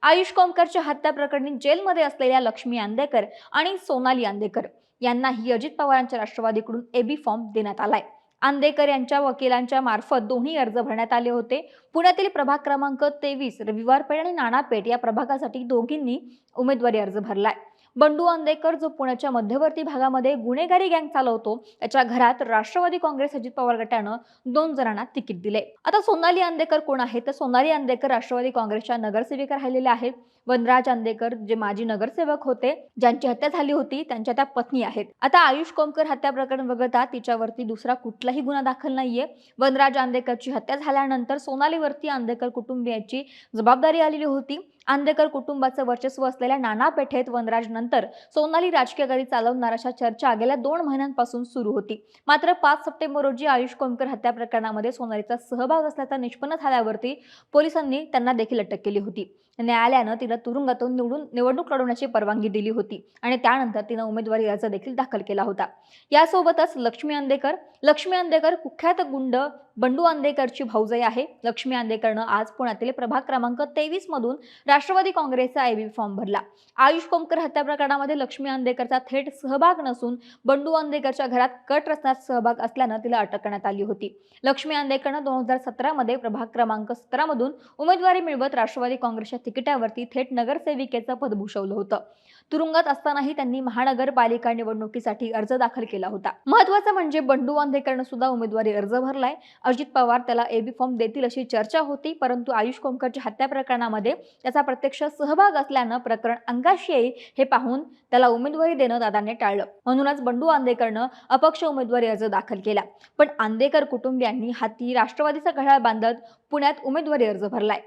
आयुष कोमकरच्या हत्या प्रकरणी जेलमध्ये असलेल्या लक्ष्मी अंदेकर आणि सोनाली अंदेकर यांनाही अजित पवारांच्या राष्ट्रवादीकडून एबी फॉर्म देण्यात आलाय। अंदेकर यांच्या वकिलांच्या मार्फत दोन्ही अर्ज भरण्यात आले होते। पुण्यातील प्रभाग क्रमांक 23 रविवारपेठ आणि नाणापेठ या प्रभागासाठी दोघींनी उमेदवारी अर्ज भरलाय। बंडू अंदेकर जो पुण्याच्या मध्यवर्ती भागामध्ये गुन्हेगारी गँग चालवतो, त्याच्या घरात राष्ट्रवादी काँग्रेस अजित पवार गटानं 2 जणांना तिकीट दिले। आता सोनाली अंदेकर कोण आहे तर सोनाली अंदेकर राष्ट्रवादी काँग्रेसच्या नगरसेविका राहिलेल्या आहेत। वनराज अंदेकर जे माजी नगरसेवक होते, ज्यांची हत्या झाली होती, त्यांच्या त्या पत्नी आहेत। आता आयुष कोमकर हत्या प्रकरण वगळता तिच्यावरती दुसरा कुठलाही गुन्हा दाखल नाहीये। वनराज अंदेकरची हत्या झाल्यानंतर सोनालीवरती अंदेकर कुटुंबियांची जबाबदारी आलेली होती। अंदेकर कुटुंबाचं वर्चस्व असलेल्या नाणापेठेत वनराज नंतर सोनाली राजकीय गाडी चालवणार अशा चर्चा गेल्या 2 महिन्यांपासून सुरू होती। मात्र 5 सप्टेंबर रोजी आयुष कोमकर हत्या प्रकरणामध्ये सोनालीचा सहभाग असल्याचा निष्पन्न झाल्यावरती पोलिसांनी त्यांना देखील अटक केली होती। न्यायालयानं तिला तुरुंगातून निवडणूक लढवण्याची परवानगी दिली होती आणि त्यानंतर तिनं उमेदवारी अर्ज देखील दाखल केला होता। यासोबतच लक्ष्मी अंदेकर कुख्यात गुंड बंडू अंदेकरची भाऊजाई आहे। लक्ष्मी अंदेकरनं आज पुण्यातील प्रभाग क्रमांक 23 मधून राष्ट्रवादी काँग्रेसचा एबी फॉर्म भरला। आयुष कोमकर हत्या प्रकरणामध्ये लक्ष्मी अंदेकरचा थेट सहभाग नसून बंडू अंदेकरच्या घरात कट रचण्यात सहभाग असल्यानं तिला अटक करण्यात आली होती। लक्ष्मी अंदेकरनं 2017 मध्ये प्रभाग क्रमांक 17 मधून उमेदवारी मिळवत राष्ट्रवादी काँग्रेसच्या तिकिटावरती थेट नगरसेविकेचं पद भूषवलं होतं। तुरुंगात असतानाही त्यांनी महानगरपालिका निवडणुकीसाठी अर्ज दाखल केला होता। महत्त्वाचं म्हणजे बंडू अंदेकरनं सुद्धा उमेदवारी अर्ज भरलाय। अजित पवार त्याला एबी फॉर्म देतील अशी चर्चा होती, परंतु आयुष कोमकरच्या हत्या प्रकरणामध्ये त्याचा प्रत्यक्ष सहभाग असल्यानं प्रकरण अंगाशी येईल हे पाहून त्याला उमेदवारी देणं दादांनी टाळलं। म्हणूनच बंडू अंदेकरनं अपक्ष उमेदवारी अर्ज दाखल केला। पण अंदेकर कुटुंबियांनी हाती राष्ट्रवादीचा घड्याळ बांधत पुण्यात उमेदवारी अर्ज भरलाय।